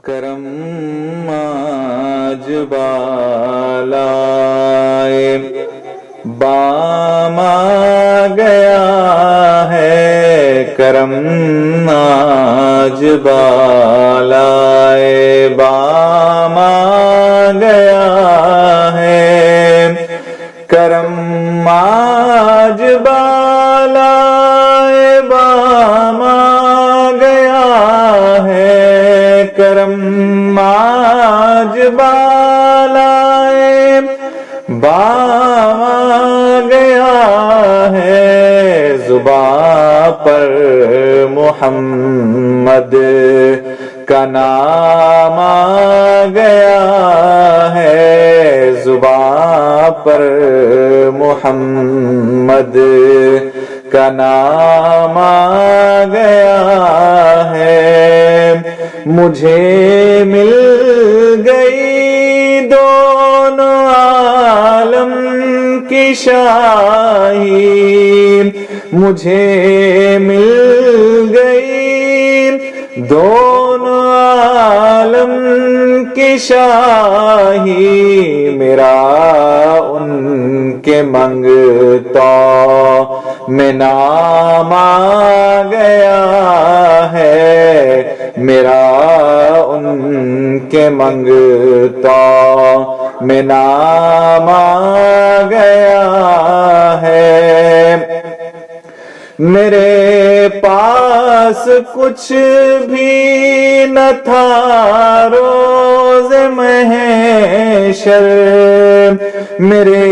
کرم آج بالائے بام آ گیا ہے، کرم آج بالائے بام آ گیا ہے، کرم آج بالائے بام آ گیا ہے، کرم آج بالائے بام آ گیا ہے، زباں پر محمد کا نام آ گیا ہے، زباں پر محمد کا نام آ گیا ہے، مجھے مل گئی دونوں عالم کی شاہی، مجھے مل گئی دونوں عالم کی شاہی، میرا ان کے منگتوں میں نام آ گیا ہے، میرا ان کے منگتوں میں نام آ گیا ہے، میرے پاس کچھ بھی نہ تھا روز محشر، میرے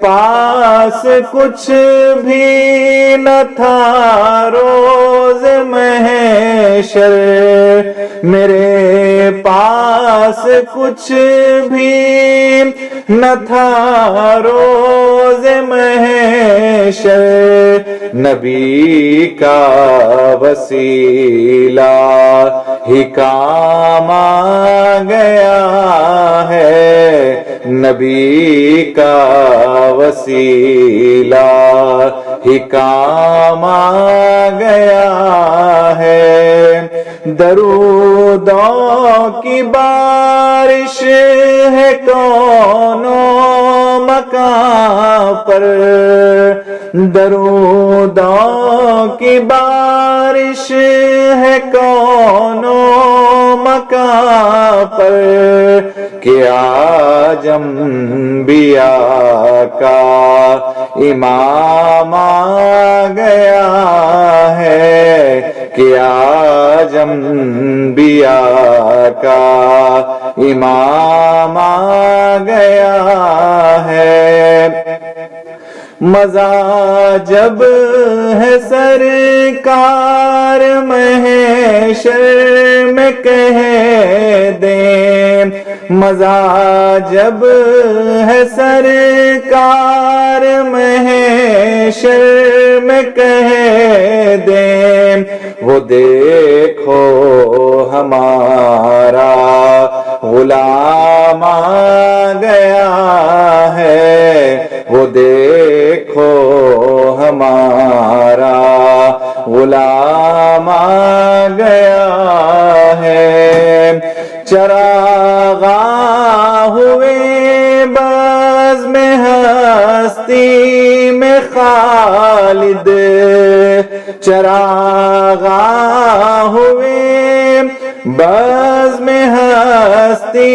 پاس کچھ بھی نہ تھا روز محشر، میرے پاس کچھ بھی نہ تھا روز محشر، نبی کا وسیلہ ہی کام آ گیا ہے، نبی کا وسیلہ ہی کام آ گیا ہے، درودوں کی بارش ہے کونوں مکان پر، درودوں کی بارش ہے کونوں مکان پر، کہ آج انبیاء کا امام آ گیا ہے، کہ آج انبیاء کا امام آ گیا ہے، مزہ جب ہے سرکار محشر میں کہہ دیں، مزہ جب ہے سرکار محشر میں کہہ دیں، وہ دیکھو ہمارا غلام آ گیا ہے، وہ دیکھو ہمارا غلام آ گیا ہے، چراغاں ہوئے بزم ہستی میں خالد، چراغاں ہوئے بزم ہستی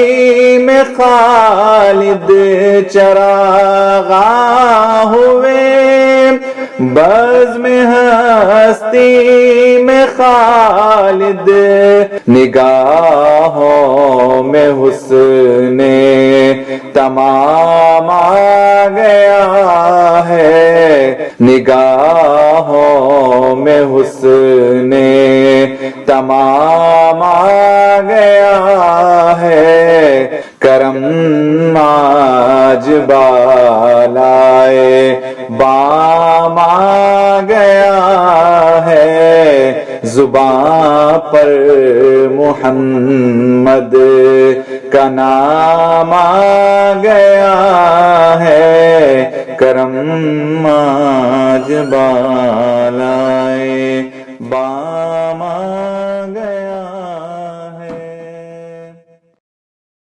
میں خالد، چراغاں ہوئے بزم ہستی میں خالد، نگاہوں میں حسن تمام آ گیا ہے، نگاہوں میں حسن تمام آ گیا ہے، کرم آج بالائے بام آ گیا ہے، زباں پر محمد کا نام آ گیا ہے، کرم آج بالا